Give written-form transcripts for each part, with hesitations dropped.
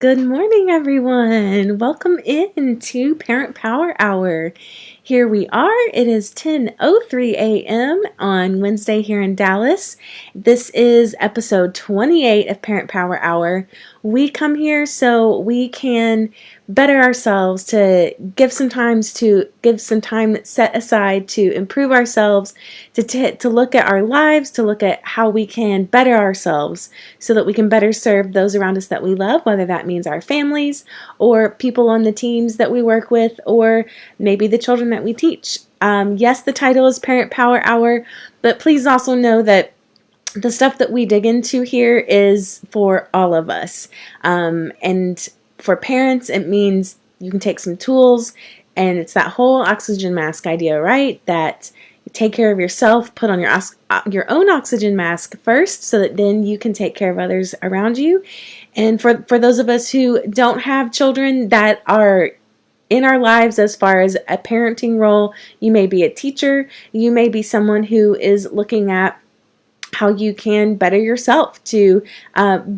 Good morning, everyone. Welcome in to Parent Power Hour. Here we are. It is 10:03 a.m. on Wednesday here in Dallas. This is episode 28 of Parent Power Hour. We come here so we can better ourselves, to give some time set aside to improve ourselves, to look at our lives, to look at how we can better ourselves so that we can better serve those around us that we love, whether that means our families or people on the teams that we work with, or maybe the children that we teach. Yes, the title is Parent Power Hour, but please also know that the stuff that we dig into here is for all of us. And for parents, it means you can take some tools, and it's that whole oxygen mask idea, right? That you take care of yourself, put on your own oxygen mask first, so that then you can take care of others around you. And for those of us who don't have children that are in our lives as far as a parenting role, you may be a teacher, you may be someone who is looking at how you can better yourself to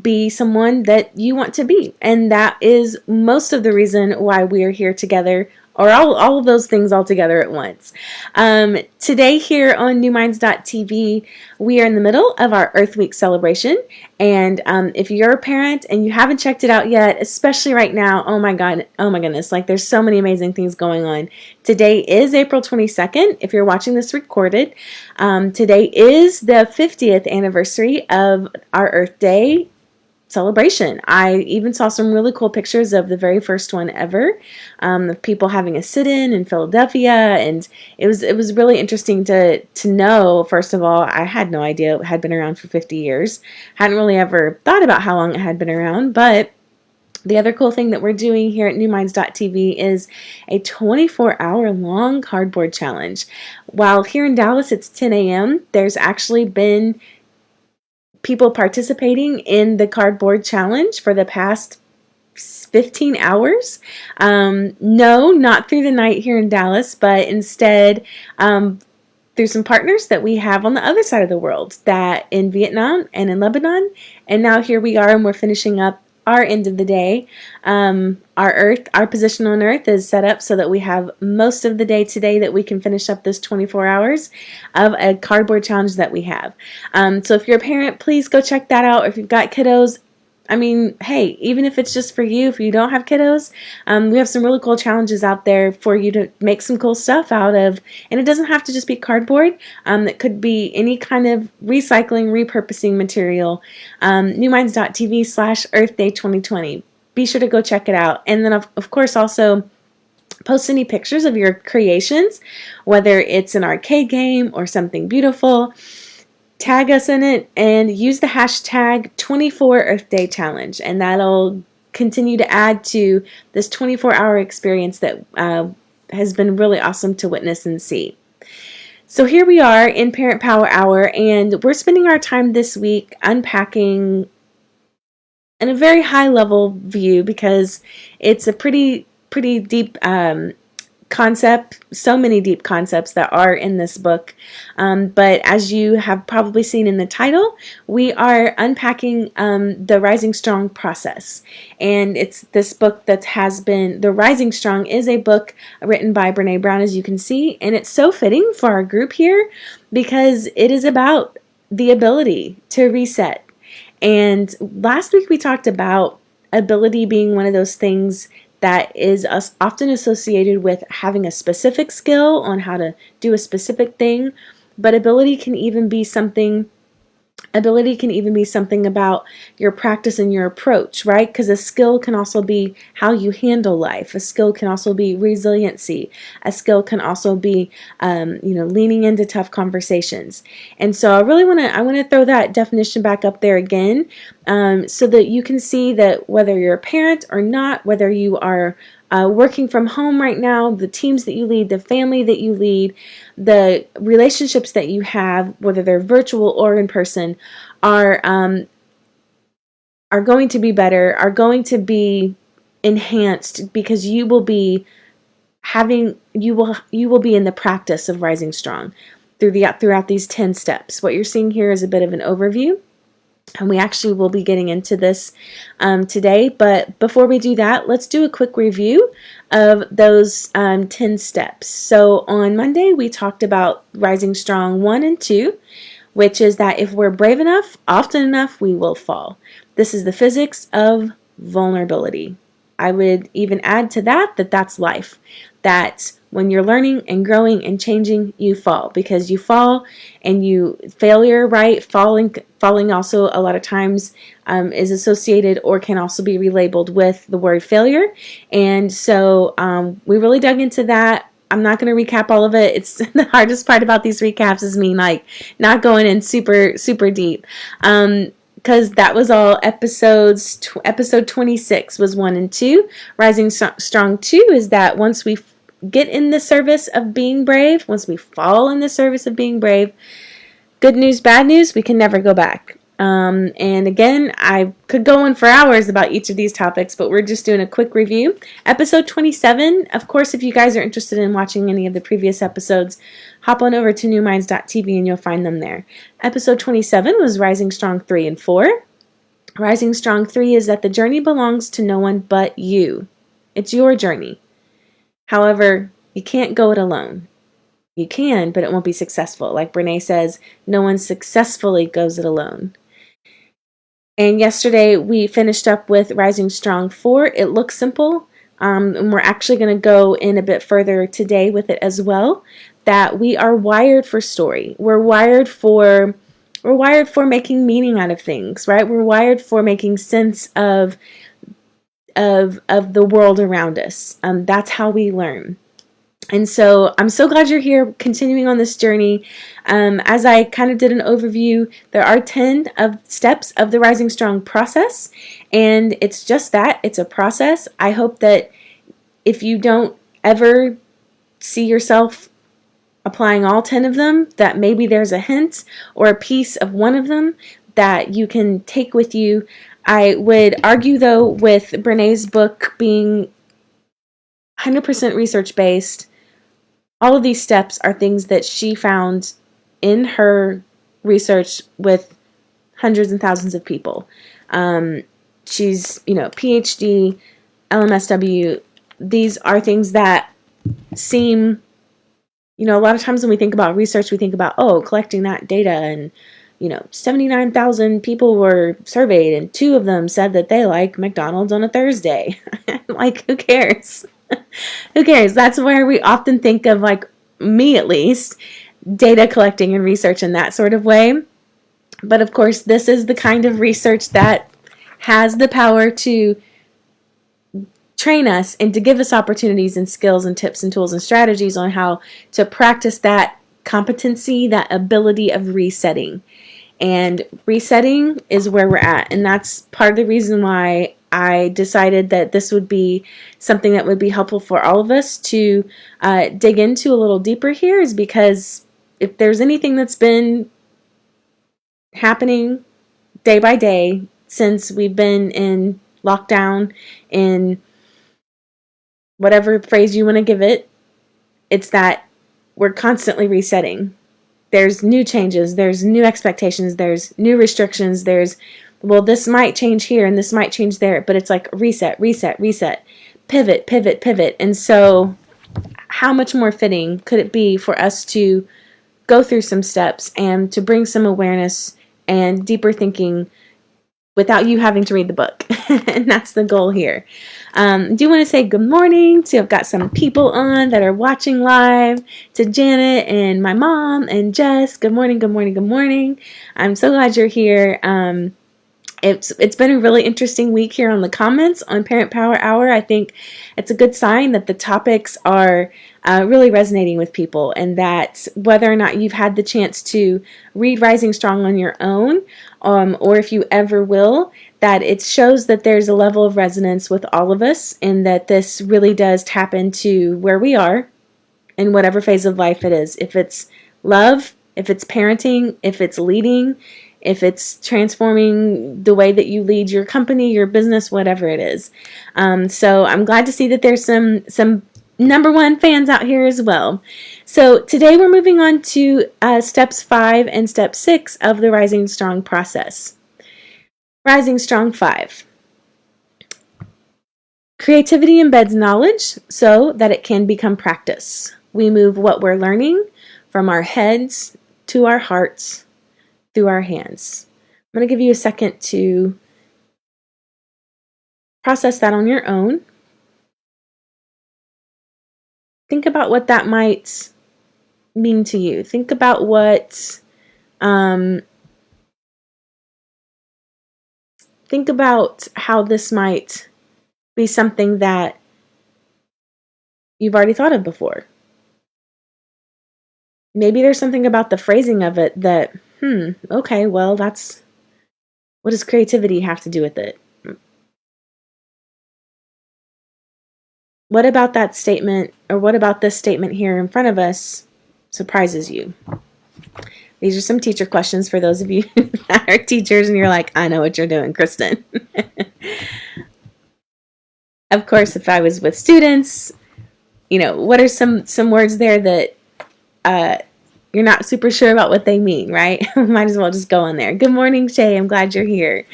be someone that you want to be. And that is most of the reason why we are here together, or all of those things all together at once. Today here on NewMinds.tv, we are in the middle of our Earth Week celebration. And if you're a parent and you haven't checked it out yet, especially right now, oh my goodness, like there's so many amazing things going on. Today is April 22nd, if you're watching this recorded. Today is the 50th anniversary of our Earth Day celebration. I even saw some really cool pictures of the very first one ever, of people having a sit-in in Philadelphia, and it was really interesting to know. First of all, I had no idea it had been around for 50 years. Hadn't really ever thought about how long it had been around, but the other cool thing that we're doing here at NewMinds.tv is a 24-hour long cardboard challenge. While here in Dallas it's 10 a.m., there's actually been people participating in the cardboard challenge for the past 15 hours. No, not through the night here in Dallas, but instead through some partners that we have on the other side of the world, that in Vietnam and in Lebanon. And now here we are, and we're finishing up our end of the day. Our position on Earth is set up so that we have most of the day today that we can finish up this 24 hours of a cardboard challenge that we have. So if you're a parent, please go check that out. If you've got kiddos, I mean, hey, even if it's just for you, if you don't have kiddos, we have some really cool challenges out there for you to make some cool stuff out of. And it doesn't have to just be cardboard. It could be any kind of recycling, repurposing material. NewMinds.tv/Earth Day 2020. Be sure to go check it out. And then, of course, also post any pictures of your creations, whether it's an arcade game or something beautiful. Tag us in it and use the hashtag 24 Earth Day Challenge, and that'll continue to add to this 24-hour experience that has been really awesome to witness and see. So here we are in Parent Power Hour, and we're spending our time this week unpacking in a very high level view, because it's a pretty deep concept, so many deep concepts that are in this book. But as you have probably seen in the title, we are unpacking the Rising Strong process. And it's this book that has been, The Rising Strong is a book written by Brené Brown, as you can see, and it's so fitting for our group here because it is about the ability to reset. And last week we talked about ability being one of those things that is often associated with having a specific skill on how to do a specific thing, but ability can even be something about your practice and your approach, right? Because a skill can also be how you handle life. A skill can also be resiliency. A skill can also be, leaning into tough conversations. And so I want to throw that definition back up there again, so that you can see that whether you're a parent or not, whether you are working from home right now, the teams that you lead, the family that you lead, the relationships that you have, whether they're virtual or in person, are going to be better, are going to be enhanced, because you will be in the practice of rising strong throughout these 10 steps. What you're seeing here is a bit of an overview. And we actually will be getting into this today. But before we do that, let's do a quick review of those 10 steps. So on Monday, we talked about Rising Strong 1 and 2, which is that if we're brave enough, often enough, we will fall. This is the physics of vulnerability. I would even add to that that's life. That when you're learning and growing and changing, you fall, because you fall and failure, right? Falling also a lot of times is associated or can also be relabeled with the word failure. And so we really dug into that. I'm not going to recap all of it. It's the hardest part about these recaps is me not going in super, super deep. Because that was all episode 26 was 1 and 2. Rising Strong 2 is that once we get in the service of being brave, once we fall in the service of being brave, good news, bad news, we can never go back. And again, I could go on for hours about each of these topics, but we're just doing a quick review. Episode 27, of course, if you guys are interested in watching any of the previous episodes, hop on over to newminds.tv and you'll find them there. Episode 27 was Rising Strong 3 and 4. Rising Strong 3 is that the journey belongs to no one but you. It's your journey. However, you can't go it alone. You can, but it won't be successful. Like Brené says, no one successfully goes it alone. And yesterday we finished up with Rising Strong 4. It looks simple, and we're actually going to go in a bit further today with it as well, that we are wired for story. We're wired for making meaning out of things, right? We're wired for making sense of the world around us. That's how we learn. And so I'm so glad you're here continuing on this journey. As I kind of did an overview, there are 10 steps of the Rising Strong process, and it's just that. It's a process. I hope that if you don't ever see yourself applying all 10 of them, that maybe there's a hint or a piece of one of them that you can take with you. I would argue, though, with Brené's book being 100% research-based, all of these steps are things that she found in her research with hundreds and thousands of people. She's, PhD, LMSW. These are things that seem, a lot of times when we think about research, we think about, collecting that data, and 79,000 people were surveyed and 2 of them said that they like McDonald's on a Thursday. Like, who cares? Who cares? That's where we often think of, like me at least, data collecting and research in that sort of way. But of course, this is the kind of research that has the power to train us and to give us opportunities and skills and tips and tools and strategies on how to practice that competency, that ability of resetting. And resetting is where we're at. And that's part of the reason why I decided that this would be something that would be helpful for all of us to dig into a little deeper here, is because if there's anything that's been happening day by day since we've been in lockdown, in whatever phrase you want to give it, it's that we're constantly resetting. There's new changes, there's new expectations, there's new restrictions, this might change here and this might change there, but it's like reset, pivot. And so how much more fitting could it be for us to go through some steps and to bring some awareness and deeper thinking without you having to read the book. And that's the goal here. Do want to say good morning to, I've got some people on that are watching live, to Janet and my mom and Jess. Good morning, good morning, good morning. I'm so glad you're here. It's been a really interesting week here on the comments on Parent Power Hour. I think it's a good sign that the topics are really resonating with people, and that whether or not you've had the chance to read Rising Strong on your own, or if you ever will, that it shows that there's a level of resonance with all of us, and that this really does tap into where we are in whatever phase of life it is. If it's love, if it's parenting, if it's leading, if it's transforming the way that you lead your company, your business, whatever it is. So I'm glad to see that there's some number one fans out here as well. So today we're moving on to steps 5 and step 6 of the Rising Strong process. Rising Strong 5. Creativity embeds knowledge so that it can become practice. We move what we're learning from our heads to our hearts through our hands. I'm going to give you a second to process that on your own. Think about what that might mean to you. Think about what, think about how this might be something that you've already thought of before. Maybe there's something about the phrasing of it that, okay, well, what does creativity have to do with it? What about that statement, or what about this statement here in front of us surprises you? These are some teacher questions for those of you that are teachers and you're like, I know what you're doing, Kristen. Of course, if I was with students, what are some words there that you're not super sure about what they mean, right? Might as well just go on there. Good morning, Shay. I'm glad you're here.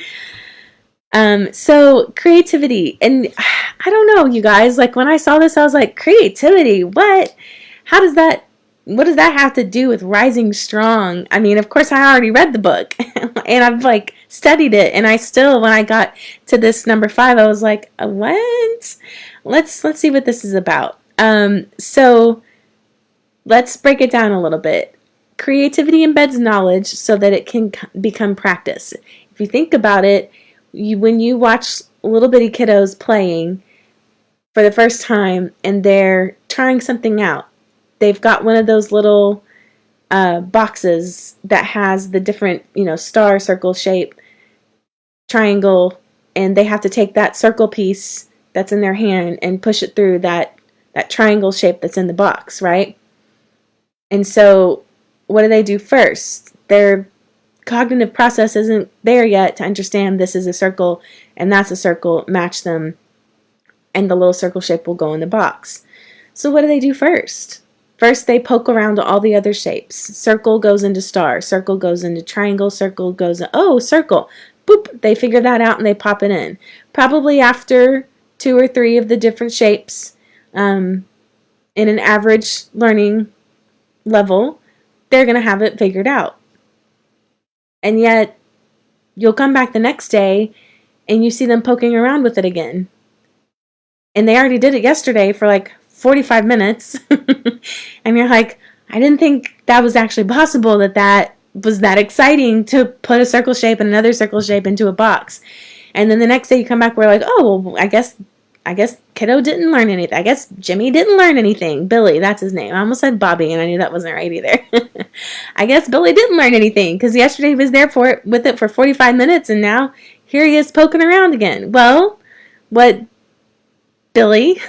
So creativity, and I don't know, you guys, like when I saw this, I was like, creativity, what does that have to do with Rising Strong? I mean, of course I already read the book and I've like studied it, and I still, when I got to this number 5, I was like, what? Let's see what this is about. So let's break it down a little bit. Creativity embeds knowledge so that it can become practice. If you think about it, when you watch little bitty kiddos playing for the first time and they're trying something out, they've got one of those little boxes that has the different, star, circle shape, triangle, and they have to take that circle piece that's in their hand and push it through that triangle shape that's in the box, right? And so what do they do first? Their cognitive process isn't there yet to understand this is a circle and that's a circle, match them, and the little circle shape will go in the box. So what do they do first? First, they poke around all the other shapes. Circle goes into star, circle goes into triangle, circle goes, circle. Boop, they figure that out and they pop it in. Probably after 2 or 3 of the different shapes, in an average learning level, they're going to have it figured out. And yet, you'll come back the next day and you see them poking around with it again. And they already did it yesterday for like 45 minutes. And you're like, I didn't think that was actually possible, that was that exciting to put a circle shape and another circle shape into a box. And then the next day you come back, we're like, oh, well, I guess kiddo didn't learn anything. I guess Jimmy didn't learn anything. Billy, that's his name. I almost said Bobby, and I knew that wasn't right either. I guess Billy didn't learn anything, because yesterday he was there with it for 45 minutes, and now here he is poking around again. Well, what Billy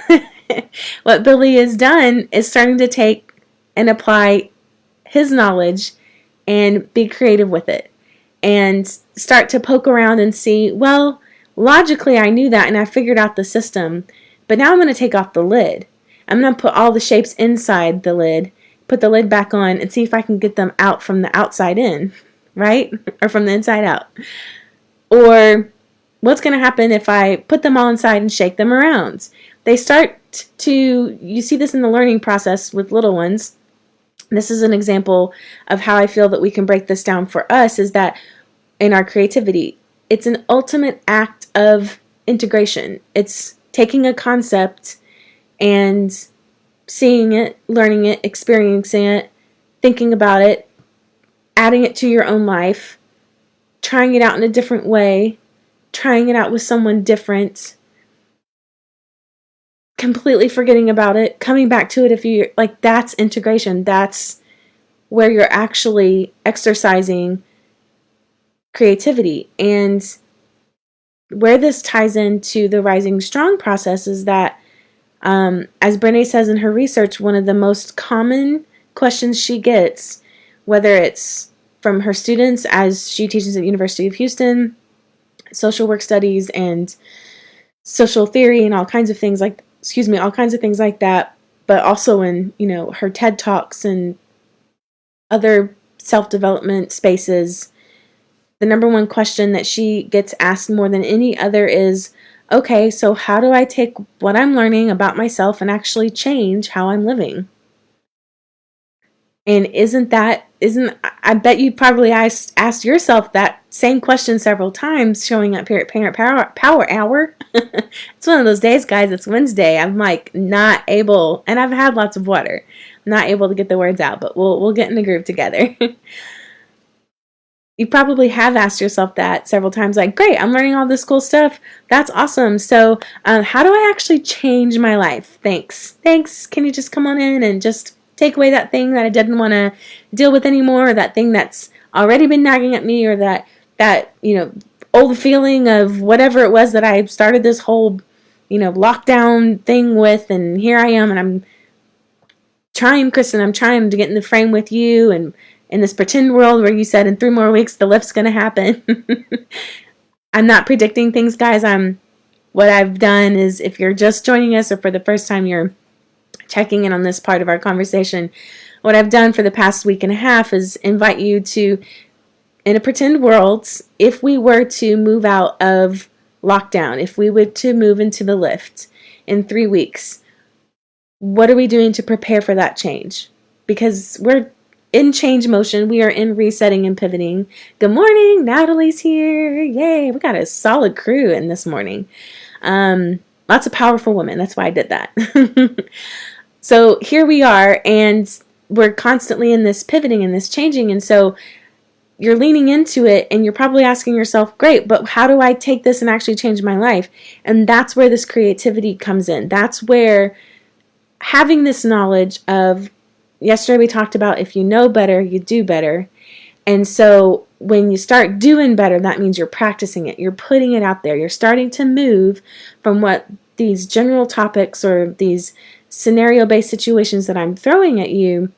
has done is starting to take and apply his knowledge and be creative with it, and start to poke around and see, well, logically, I knew that and I figured out the system, but now I'm going to take off the lid. I'm going to put all the shapes inside the lid, put the lid back on, and see if I can get them out from the outside in, right? Or from the inside out. Or what's going to happen if I put them all inside and shake them around? They start to, you see this in the learning process with little ones. This is an example of how I feel that we can break this down for us, is that in our creativity, it's an ultimate act of integration. It's taking a concept and seeing it, learning it, experiencing it, thinking about it, adding it to your own life, trying it out in a different way, trying it out with someone different, completely forgetting about it, coming back to it if you like. That's integration. That's where you're actually exercising creativity. And where this ties into the Rising Strong process is that, as Brené says in her research, one of the most common questions she gets, whether it's from her students as she teaches at the University of Houston, social work studies and social theory and all kinds of things like that, but also in, her TED Talks and other self-development spaces, the number one question that she gets asked more than any other is, okay, so how do I take what I'm learning about myself and actually change how I'm living? And I bet you probably asked yourself that same question several times showing up here at Parent Power Hour. It's one of those days, guys. It's Wednesday. I'm like not able, and I've had lots of water, not able to get the words out, but we'll get in the groove together. You probably have asked yourself that several times, like, great, I'm learning all this cool stuff. That's awesome. So how do I actually change my life? Thanks. Can you just come on in and just take away that thing that I didn't want to deal with anymore, or that thing that's already been nagging at me, or that old feeling of whatever it was that I started this whole, lockdown thing with, and here I am, and I'm trying, Kristen, I'm trying to get in the frame with you, and in this pretend world where you said in 3 more weeks the lift's going to happen. I'm not predicting things, guys. What I've done is, if you're just joining us or for the first time you're checking in on this part of our conversation, what I've done for the past week and a half is invite you to, in a pretend world, if we were to move out of lockdown, if we were to move into the lift in 3 weeks, what are we doing to prepare for that change? Because we're in change motion. We are in resetting and pivoting. Good morning. Natalie's here. Yay. We got a solid crew in this morning. Lots of powerful women. That's why I did that. So here we are, and we're constantly in this pivoting and this changing. And so you're leaning into it, and you're probably asking yourself, great, but how do I take this and actually change my life? And that's where this creativity comes in. That's where having this knowledge of, yesterday we talked about, if you know better, you do better. And so when you start doing better, that means you're practicing it. You're putting it out there. You're starting to move from what these general topics or these scenario-based situations that I'm throwing at you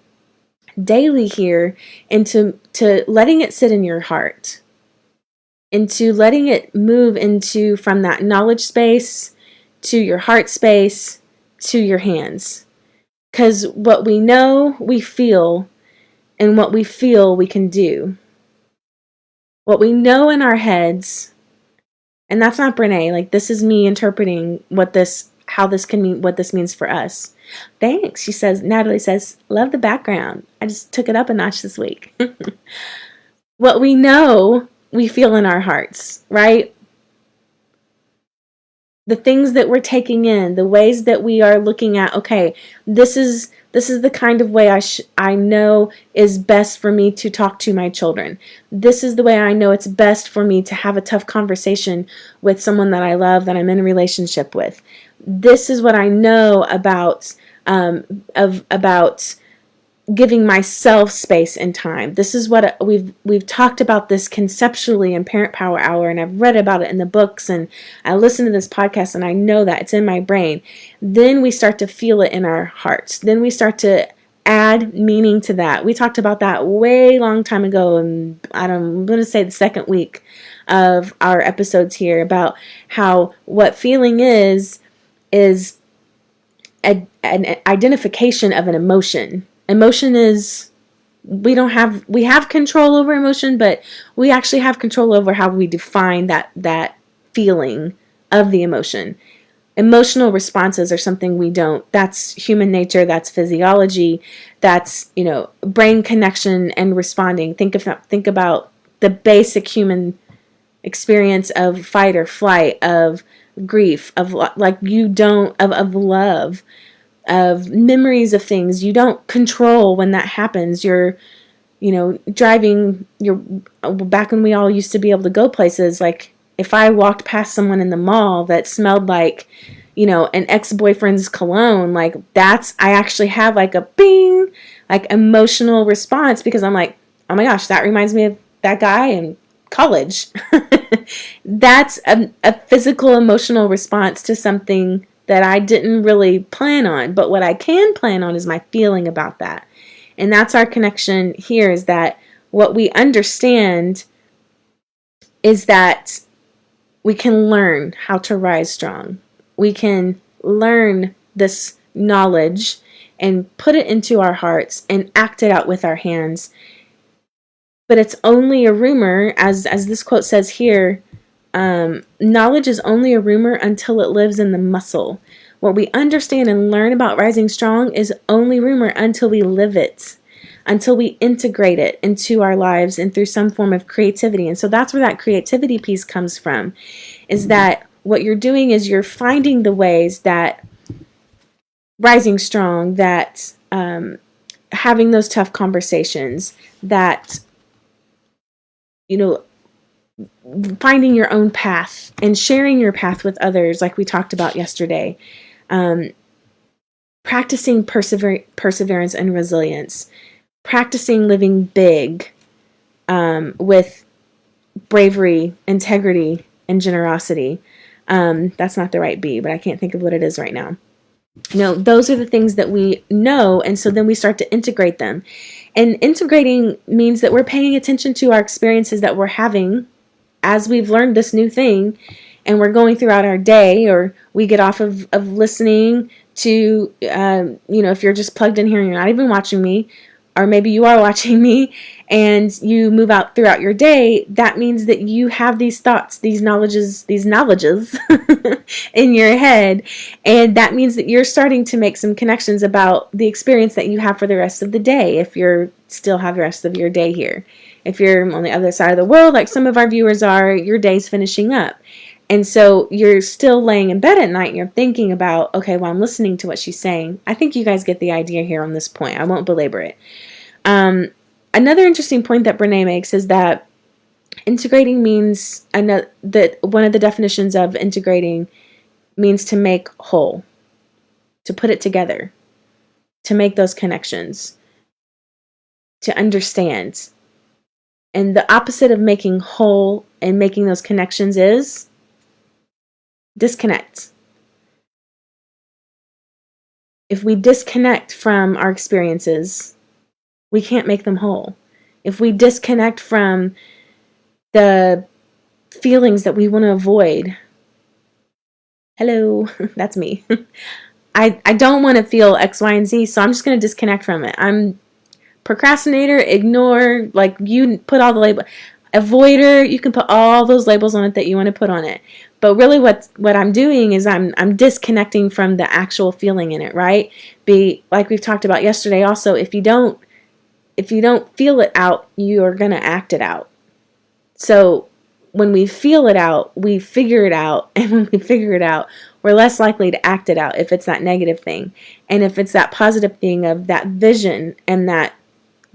daily here into letting it sit in your heart, into letting it move into from that knowledge space to your heart space to your hands. Because what we know, we feel, and what we feel, we can do. What we know in our heads, and that's not Brené, like this is me interpreting what this means for us. Thanks, she says. Natalie says, love the background. I just took it up a notch this week. What we know, we feel in our hearts, right? The things that we're taking in, the ways that we are looking at, okay, this is the kind of way I know is best for me to talk to my children. This is the way I know it's best for me to have a tough conversation with someone that I love, that I'm in a relationship with. This is what I know about giving myself space and time. This is what we've talked about this conceptually in Parent Power Hour, and I've read about it in the books, and I listen to this podcast, and I know that it's in my brain. Then we start to feel it in our hearts. Then we start to add meaning to that. We talked about that way long time ago, and I'm going to say the second week of our episodes here, about how what feeling is an identification of an emotion. Emotion is, we have control over emotion, but we actually have control over how we define that feeling of the emotion. Emotional responses are something we don't. That's human nature, that's physiology, that's, brain connection and responding. Think about the basic human experience of fight or flight, of grief, of like you don't, of love, of memories of things you don't control when that happens. You're, driving, back when we all used to be able to go places, like if I walked past someone in the mall that smelled like, an ex-boyfriend's cologne, like I actually have like a bing, like emotional response, because I'm like, oh my gosh, that reminds me of that guy in college. That's a physical, emotional response to something that I didn't really plan on. But what I can plan on is my feeling about that. And that's our connection here, is that what we understand is that we can learn how to rise strong. We can learn this knowledge and put it into our hearts and act it out with our hands. But it's only a rumor, as this quote says here, knowledge is only a rumor until it lives in the muscle. What we understand and learn about rising strong is only rumor until we live it, until we integrate it into our lives and through some form of creativity. And so that's where that creativity piece comes from, is that what you're doing is you're finding the ways that rising strong, that having those tough conversations, that finding your own path and sharing your path with others, like we talked about yesterday. Practicing perseverance and resilience. Practicing living big with bravery, integrity, and generosity. That's not the right B, but I can't think of what it is right now. Those are the things that we know, and so then we start to integrate them. And integrating means that we're paying attention to our experiences that we're having as we've learned this new thing, and we're going throughout our day, or we get off of listening to, if you're just plugged in here and you're not even watching me, or maybe you are watching me, and you move out throughout your day. That means that you have these thoughts, these knowledges in your head, and that means that you're starting to make some connections about the experience that you have for the rest of the day, if you're still have the rest of your day here. If you're on the other side of the world, like some of our viewers are, your day's finishing up. And so you're still laying in bed at night and you're thinking about, okay, well, I'm listening to what she's saying. I think you guys get the idea here on this point. I won't belabor it. Another interesting point that Brené makes is that integrating means, that one of the definitions of integrating means to make whole, to put it together, to make those connections, to understand. And the opposite of making whole and making those connections is disconnect. If we disconnect from our experiences, we can't make them whole. If we disconnect from the feelings that we want to avoid, hello, that's me. I don't want to feel X, Y, and Z, so I'm just going to disconnect from it. I'm procrastinator, ignore, like you put all the label, avoider, you can put all those labels on it that you want to put on it. But really what I'm doing is I'm disconnecting from the actual feeling in it, right? Like we've talked about yesterday also, if you don't feel it out, you are going to act it out. So when we feel it out, we figure it out. And when we figure it out, we're less likely to act it out if it's that negative thing. And if it's that positive thing of that vision and that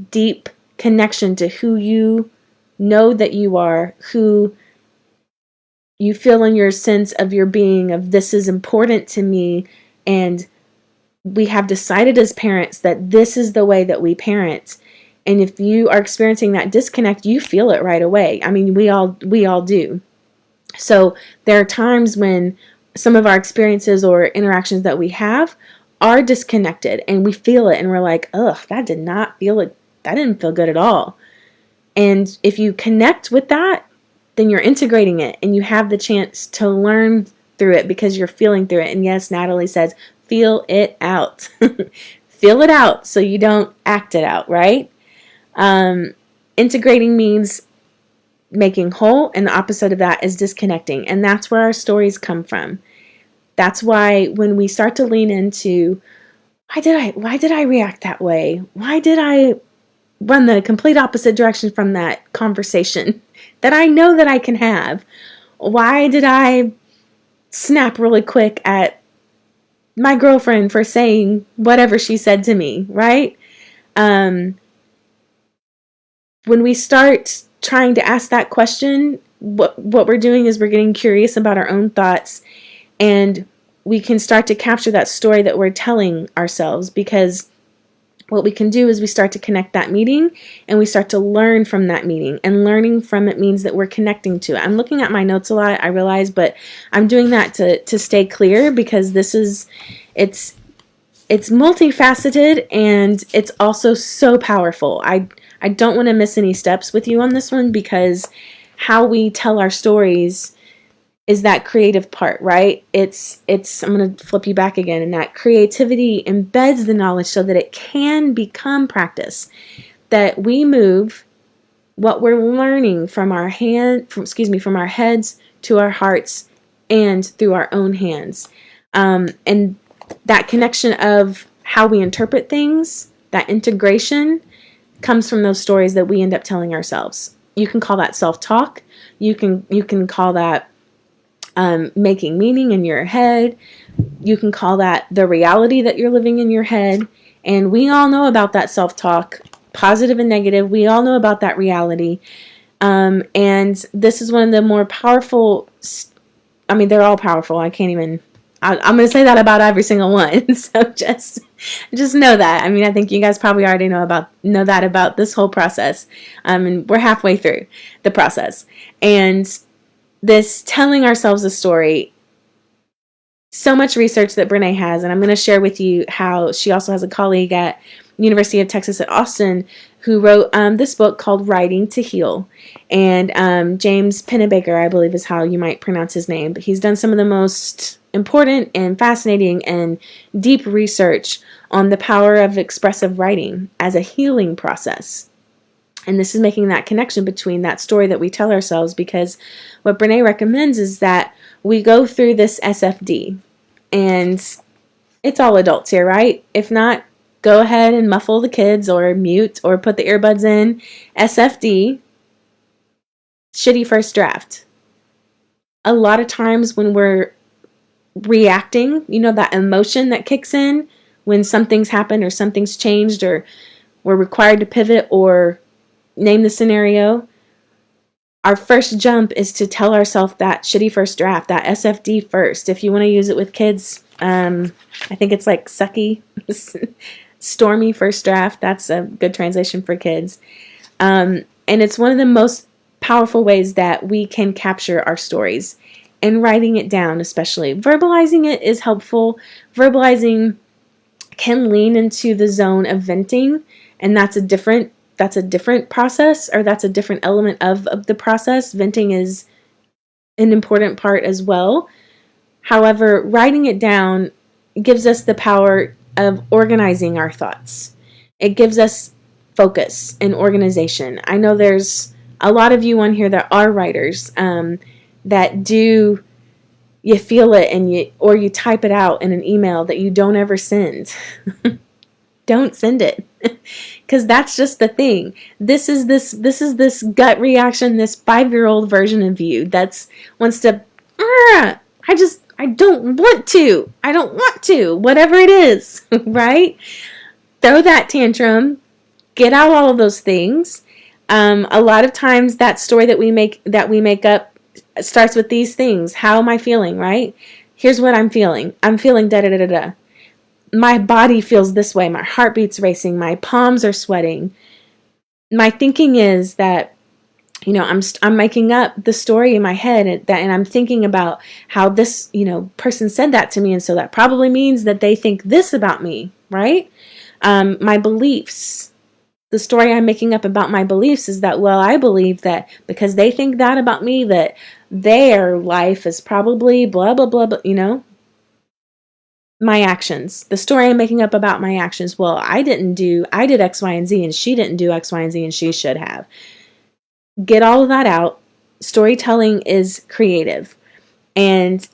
deep connection to who you know that you are, who you feel in your sense of your being, of this is important to me, and we have decided as parents that this is the way that we parent. And if you are experiencing that disconnect, you feel it right away. I mean, we all do. So there are times when some of our experiences or interactions that we have are disconnected, and we feel it, and we're like, ugh, that didn't feel good at all. And if you connect with that, then you're integrating it, and you have the chance to learn through it because you're feeling through it. And yes, Natalie says, feel it out. Feel it out so you don't act it out, right? Integrating means making whole, and the opposite of that is disconnecting. And that's where our stories come from. That's why when we start to lean into, why did I react that way? Why did I run the complete opposite direction from that conversation that I know that I can have? Why did I snap really quick at my girlfriend for saying whatever she said to me, right? When we start trying to ask that question, what we're doing is we're getting curious about our own thoughts, and we can start to capture that story that we're telling ourselves, because what we can do is we start to connect that meeting, and we start to learn from that meeting, and learning from it means that we're connecting to it. I'm looking at my notes a lot, I realize, but I'm doing that to stay clear, because it's multifaceted, and it's also so powerful. I don't want to miss any steps with you on this one, because how we tell our stories is that creative part, right? I'm going to flip you back again, and that creativity embeds the knowledge so that it can become practice. That we move what we're learning from our heads to our hearts and through our own hands. And that connection of how we interpret things, that integration, comes from those stories that we end up telling ourselves. You can call that self-talk. You can call that making meaning in your head. You can call that the reality that you're living in your head. And we all know about that self-talk, positive and negative. We all know about that reality. And this is one of the more powerful, they're all powerful. I'm going to say that about every single one. So just know that. I think you guys probably already know that about this whole process. And we're halfway through the process. And this telling ourselves a story, so much research that Brené has, and I'm going to share with you how she also has a colleague at University of Texas at Austin who wrote this book called Writing to Heal. And James Pennebaker, I believe is how you might pronounce his name, but he's done some of the most important and fascinating and deep research on the power of expressive writing as a healing process. And this is making that connection between that story that we tell ourselves, because what Brené recommends is that we go through this SFD. And it's all adults here, right? If not, go ahead and muffle the kids or mute or put the earbuds in. SFD, shitty first draft. A lot of times when we're reacting, that emotion that kicks in when something's happened or something's changed or we're required to pivot or name the scenario, our first jump is to tell ourselves that shitty first draft, that SFD first. If you want to use it with kids, I think it's like sucky, stormy first draft. That's a good translation for kids. And it's one of the most powerful ways that we can capture our stories, and writing it down especially. Verbalizing it is helpful. Verbalizing can lean into the zone of venting, and that's a different process, or that's a different element of the process. Venting is an important part as well. However, writing it down gives us the power of organizing our thoughts. It gives us focus and organization. I know there's a lot of you on here that are writers, that do, you feel it and you type it out in an email that you don't ever send. Don't send it. Because that's just the thing. This is this gut reaction, this 5-year-old version of you that's wants to, I don't want to, whatever it is, right? Throw that tantrum, get out all of those things. A lot of times that story that we make up starts with these things. How am I feeling, right? Here's what I'm feeling. I'm feeling da-da-da-da-da. My body feels this way. My heartbeat's racing. My palms are sweating. My thinking is that, I'm making up the story in my head, and I'm thinking about how this, person said that to me, and so that probably means that they think this about me, right? My beliefs. The story I'm making up about my beliefs is that, well, I believe that because they think that about me, that their life is probably blah, blah, blah, blah, My actions. The story I'm making up about my actions. Well, I did X, Y, and Z, and she didn't do X, Y, and Z, and she should have. Get all of that out. Storytelling is creative. And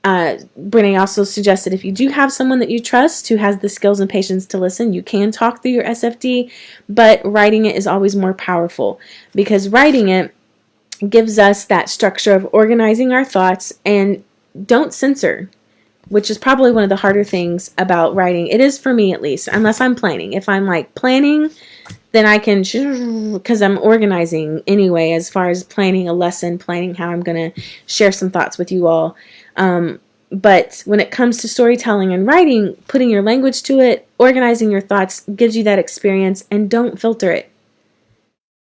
Brené also suggested if you do have someone that you trust who has the skills and patience to listen, you can talk through your SFD, but writing it is always more powerful, because writing it, gives us that structure of organizing our thoughts, and don't censor, which is probably one of the harder things about writing. It is for me, at least, unless I'm planning. If I'm like planning, then I can, because I'm organizing anyway, as far as planning a lesson, planning how I'm going to share some thoughts with you all. But when it comes to storytelling and writing, putting your language to it, organizing your thoughts gives you that experience, and don't filter it.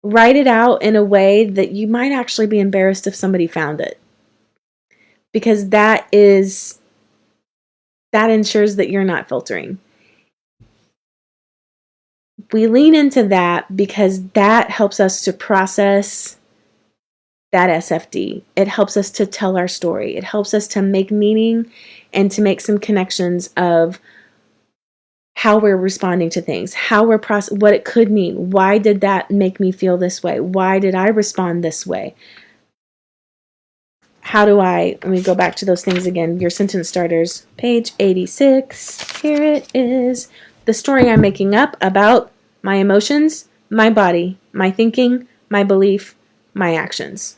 Write it out in a way that you might actually be embarrassed if somebody found it. Because that ensures that you're not filtering. We lean into that because that helps us to process that SFD. It helps us to tell our story. It helps us to make meaning and to make some connections of how we're responding to things, how we're what it could mean. Why did that make me feel this way? Why did I respond this way? Let me go back to those things again. Your sentence starters, page 86. Here it is. The story I'm making up about my emotions, my body, my thinking, my belief, my actions.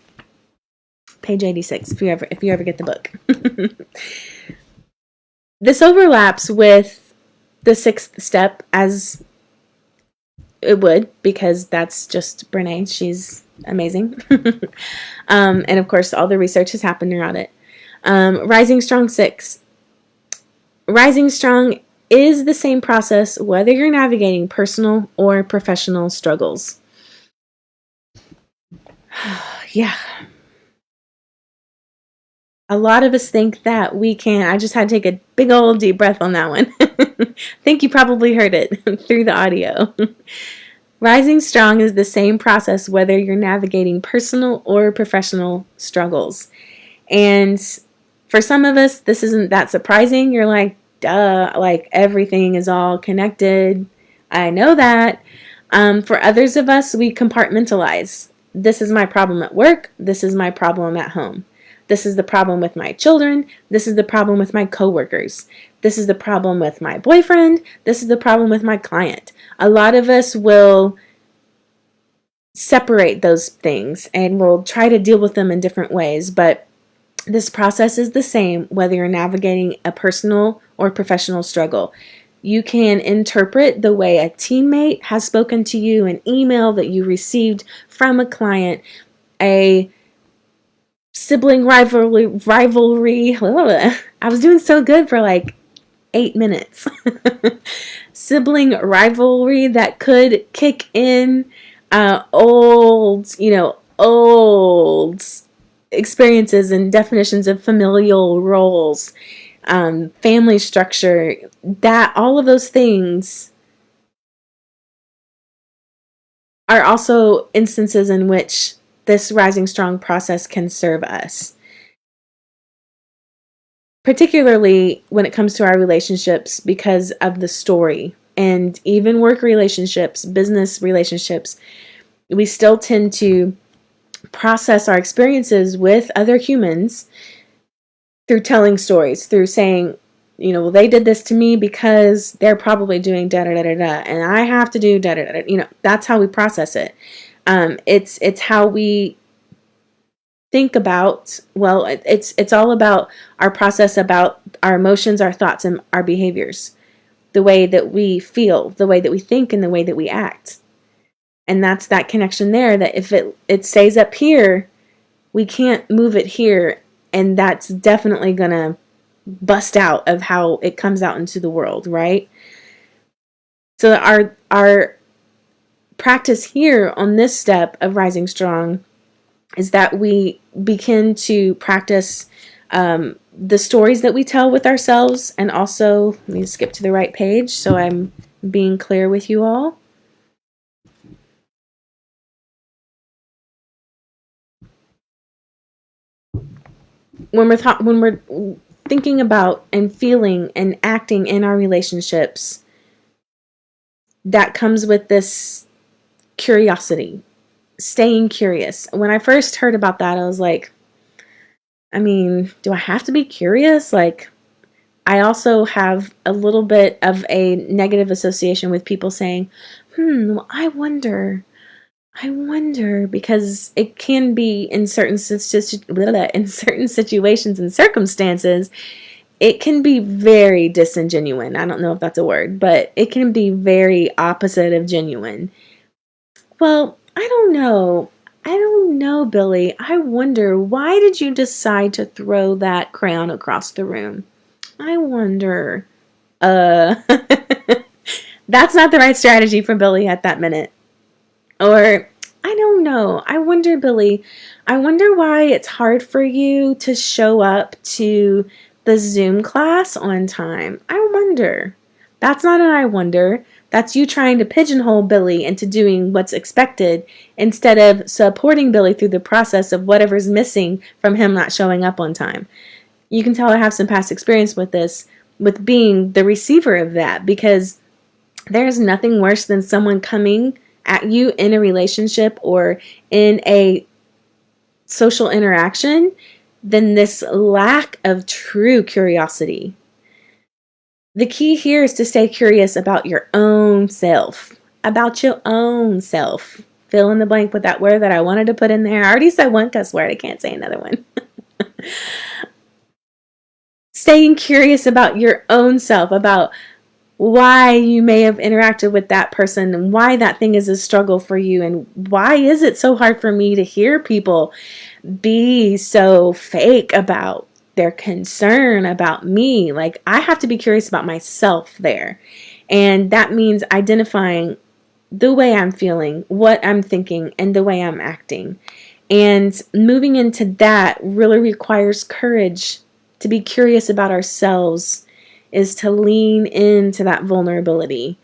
Page 86, if you ever get the book. This overlaps with the 6th step, as it would, because that's just Brené. She's amazing. And of course, all the research has happened around it. Rising Strong 6. Rising Strong is the same process whether you're navigating personal or professional struggles. Yeah. A lot of us think that we can. I just had to take a big old deep breath on that one. I think you probably heard it through the audio. Rising Strong is the same process whether you're navigating personal or professional struggles. And for some of us, this isn't that surprising. You're like, duh, like everything is all connected. I know that. For others of us, we compartmentalize. This is my problem at work. This is my problem at home. This is the problem with my children. This is the problem with my coworkers. This is the problem with my boyfriend. This is the problem with my client. A lot of us will separate those things and we'll try to deal with them in different ways, but this process is the same whether you're navigating a personal or professional struggle. You can interpret the way a teammate has spoken to you, an email that you received from a client, a sibling rivalry. I was doing so good for like 8 minutes. Sibling rivalry that could kick in, old experiences and definitions of familial roles, family structure, that all of those things are also instances in which this Rising Strong process can serve us. Particularly when it comes to our relationships because of the story, and even work relationships, business relationships, we still tend to process our experiences with other humans through telling stories, through saying, well, they did this to me because they're probably doing da da da da da, and I have to do da da da da. That's how we process it. It's how we think about. Well, it's all about our process, about our emotions, our thoughts, and our behaviors, the way that we feel, the way that we think, and the way that we act. And that's that connection there, that if it stays up here, we can't move it here, and that's definitely gonna bust out of how it comes out into the world, right? So our practice here on this step of Rising Strong is that we begin to practice the stories that we tell with ourselves, and also, let me skip to the right page so I'm being clear with you all. When we're thinking about and feeling and acting in our relationships, that comes with this curiosity, staying curious. When I first heard about that, I was like, do I have to be curious? Like, I also have a little bit of a negative association with people saying, well, I wonder I wonder, because it can be in certain situations and circumstances, it can be very disingenuine. I don't know if that's a word, but it can be very opposite of genuine. Well, I don't know. I don't know, Billy. I wonder, why did you decide to throw that crayon across the room? I wonder. Uh, that's not the right strategy for Billy at that minute. Or, I don't know. I wonder, Billy, I wonder why it's hard for you to show up to the Zoom class on time. I wonder. That's not an I wonder. That's you trying to pigeonhole Billy into doing what's expected instead of supporting Billy through the process of whatever's missing from him not showing up on time. You can tell I have some past experience with this, with being the receiver of that, because there's nothing worse than someone coming at you in a relationship or in a social interaction than this lack of true curiosity. The key here is to stay curious about your own self. About your own self. Fill in the blank with that word that I wanted to put in there. I already said one cuss word. I can't say another one. Staying curious about your own self, about why you may have interacted with that person and why that thing is a struggle for you, and why is it so hard for me to hear people be so fake about their concern about me. Like, I have to be curious about myself there, and that means identifying the way I'm feeling, what I'm thinking, and the way I'm acting. And moving into that really requires courage. To be curious about ourselves is to lean into that vulnerability.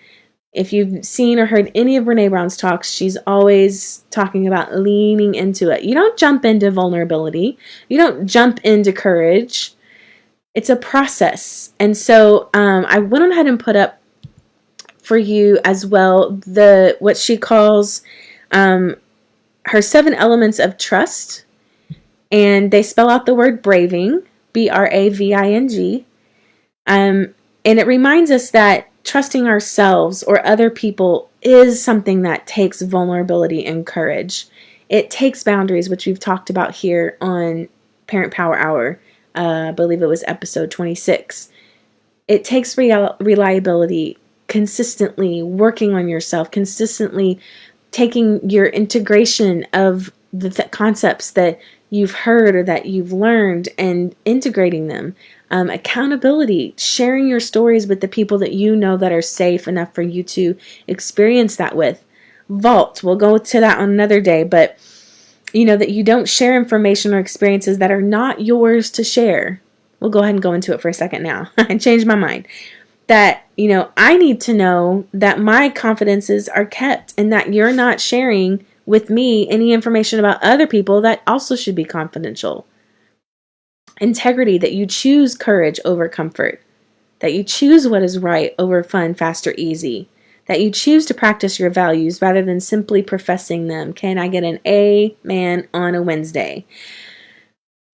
If you've seen or heard any of Brené Brown's talks, she's always talking about leaning into it. You don't jump into vulnerability. You don't jump into courage. It's a process. And so I went ahead and put up for you as well what she calls her 7 elements of trust. And they spell out the word braving, BRAVING. And it reminds us that trusting ourselves or other people is something that takes vulnerability and courage. It takes boundaries, which we've talked about here on Parent Power Hour. I believe it was episode 26. It takes reliability, consistently working on yourself, consistently taking your integration of the concepts that you've heard or that you've learned and integrating them. Accountability, sharing your stories with the people that you know that are safe enough for you to experience that with. Vault, we'll go to that on another day, but you know that you don't share information or experiences that are not yours to share. We'll go ahead and go into it for a second now. I changed my mind. That, I need to know that my confidences are kept and that you're not sharing with me any information about other people that also should be confidential. Integrity, that you choose courage over comfort, that you choose what is right over fun, fast, or easy, that you choose to practice your values rather than simply professing them. Can I get an amen on a Wednesday?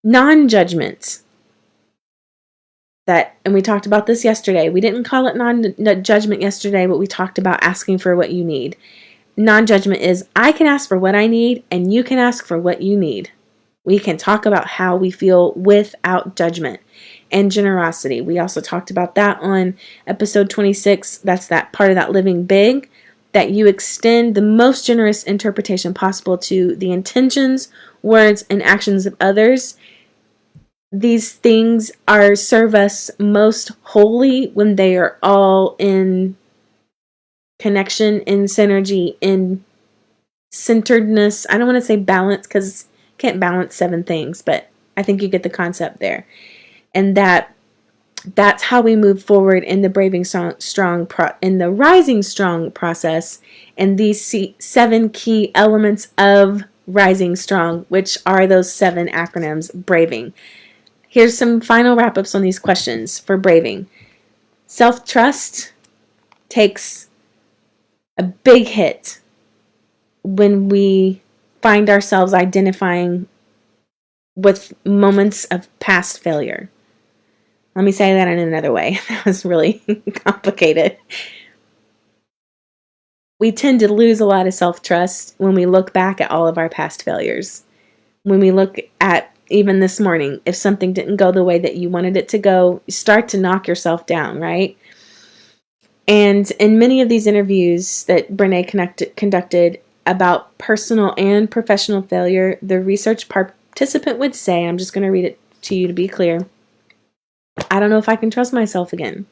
Non-judgment. And we talked about this yesterday. We didn't call it non-judgment yesterday, but we talked about asking for what you need. Non-judgment is, I can ask for what I need and you can ask for what you need. We can talk about how we feel without judgment. And generosity. We also talked about that on episode 26. That's that part of that living big, that you extend the most generous interpretation possible to the intentions, words, and actions of others. These things serve us most wholly when they are all in connection, in synergy, in centeredness. I don't want to say balance because can't balance 7 things, but I think you get the concept there. And that's how we move forward in the in the rising strong process, and these 7 key elements of rising strong, which are those 7 acronyms. Braving. Here's some final wrap-ups on these questions for braving. Self-trust takes a big hit when we find ourselves identifying with moments of past failure. Let me say that in another way. That was really complicated. we tend to lose a lot of self-trust when we look back at all of our past failures. When we look at, even this morning, if something didn't go the way that you wanted it to go, you start to knock yourself down, right? And in many of these interviews that Brené conducted about personal and professional failure, the research participant would say, I'm just going to read it to you to be clear, I don't know if I can trust myself again.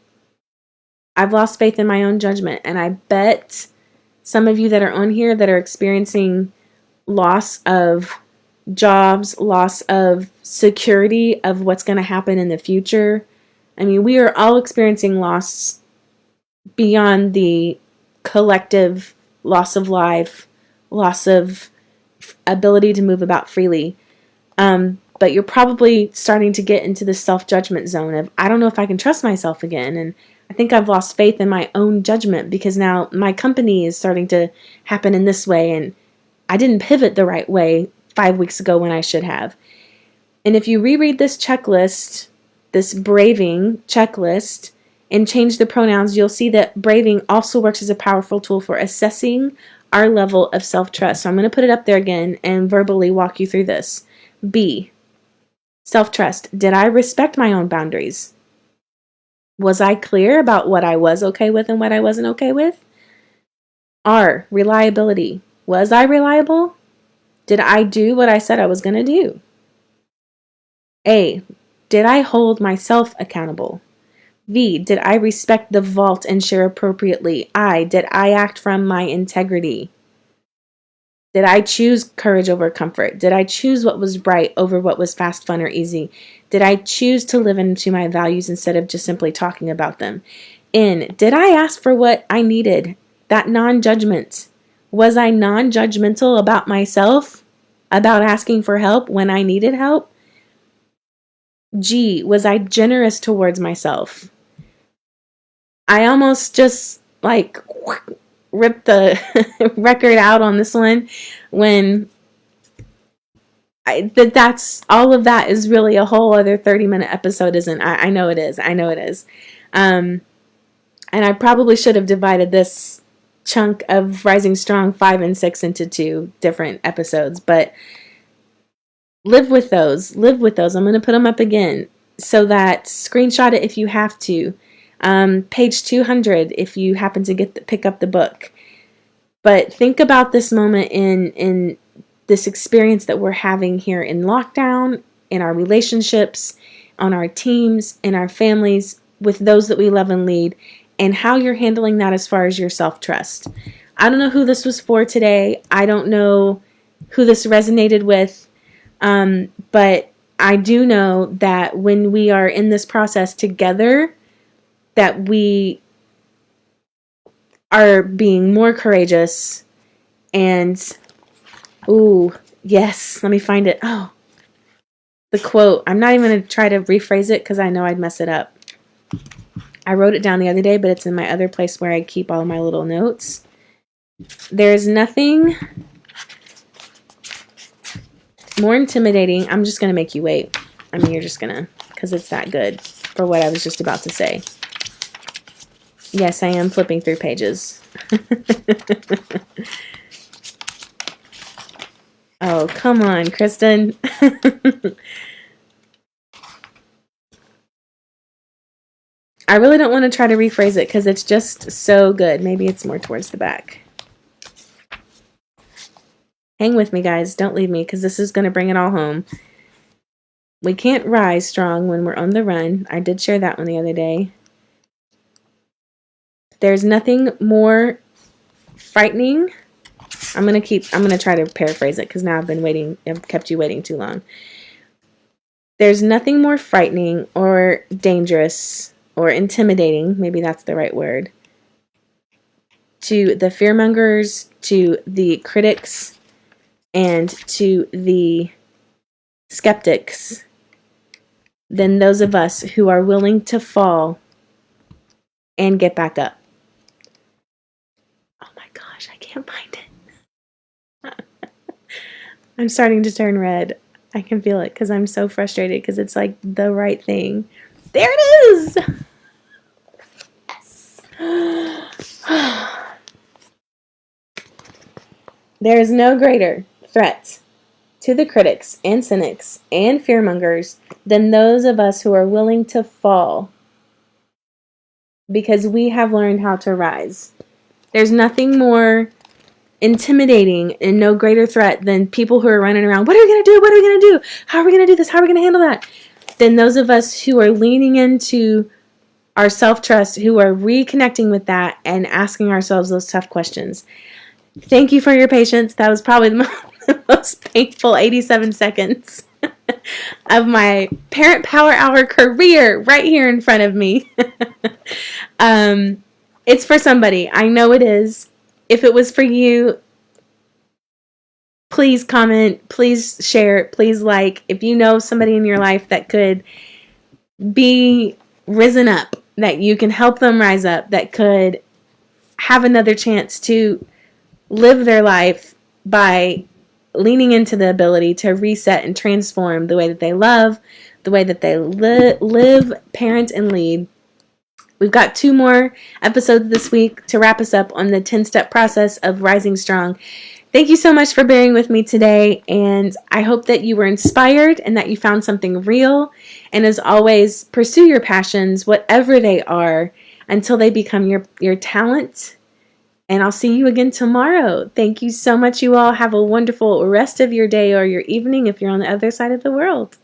I've lost faith in my own judgment. And I bet some of you that are on here that are experiencing loss of jobs, loss of security of what's going to happen in the future. I mean, we are all experiencing loss beyond the collective loss of life, loss of ability to move about freely. But you're probably starting to get into the self-judgment zone of, I don't know if I can trust myself again. And I think I've lost faith in my own judgment because now my company is starting to happen in this way. And I didn't pivot the right way 5 weeks ago when I should have. And if you reread this checklist, this braving checklist, and change the pronouns, you'll see that braving also works as a powerful tool for assessing our level of self-trust. So I'm going to put it up there again and verbally walk you through this. B, self-trust. Did I respect my own boundaries? Was I clear about what I was okay with and what I wasn't okay with? R, reliability. Was I reliable? Did I do what I said I was going to do? A, did I hold myself accountable? V, did I respect the vault and share appropriately? I, did I act from my integrity? Did I choose courage over comfort? Did I choose what was right over what was fast, fun, or easy? Did I choose to live into my values instead of just simply talking about them? N, did I ask for what I needed? That non-judgment. Was I non-judgmental about myself? About asking for help when I needed help? G, was I generous towards myself? I almost just ripped the record out on this one when that's all of that is really a whole other 30-minute episode, isn't it? I know it is. I know it is. And I probably should have divided this chunk of Rising Strong 5 and 6 into 2 different episodes, but live with those. Live with those. I'm going to put them up again so that screenshot it if you have to. Page 200 if you happen to pick up the book. But think about this moment in this experience that we're having here in lockdown, in our relationships, on our teams, in our families, with those that we love and lead, and how you're handling that as far as your self-trust. I don't know who this was for today. I don't know who this resonated with, but I do know that when we are in this process together, that we are being more courageous and, ooh, yes, let me find it. Oh, the quote. I'm not even going to try to rephrase it because I know I'd mess it up. I wrote it down the other day, but it's in my other place where I keep all my little notes. There's nothing more intimidating. I'm just going to make you wait. I mean, you're just going to, because it's that good for what I was just about to say. Yes, I am flipping through pages. Oh, come on, Kristen. I really don't want to try to rephrase it because it's just so good. Maybe it's more towards the back. Hang with me, guys. Don't leave me because this is going to bring it all home. We can't rise strong when we're on the run. I did share that one the other day. There's nothing more frightening. I'm going to try to paraphrase it because now I've kept you waiting too long. There's nothing more frightening or dangerous or intimidating, maybe that's the right word, to the fearmongers, to the critics, and to the skeptics than those of us who are willing to fall and get back up. Oh my gosh, I can't find it. I'm starting to turn red. I can feel it because I'm so frustrated because it's like the right thing. There it is! Yes! There is no greater threat to the critics and cynics and fearmongers than those of us who are willing to fall because we have learned how to rise. There's nothing more intimidating and no greater threat than people who are running around, what are we going to do? What are we going to do? How are we going to do this? How are we going to handle that? Than those of us who are leaning into our self-trust, who are reconnecting with that and asking ourselves those tough questions. Thank you for your patience. That was probably the most painful 87 seconds of my Parent Power Hour career right here in front of me. It's for somebody. I know it is. If it was for you, please comment, please share, please like. If you know somebody in your life that could be risen up, that you can help them rise up, that could have another chance to live their life by leaning into the ability to reset and transform the way that they love, the way that they live, parent, and lead. We've got 2 more episodes this week to wrap us up on the 10-step process of rising strong. Thank you so much for bearing with me today, and I hope that you were inspired and that you found something real. And as always, pursue your passions, whatever they are, until they become your talent. And I'll see you again tomorrow. Thank you so much, you all. Have a wonderful rest of your day or your evening if you're on the other side of the world.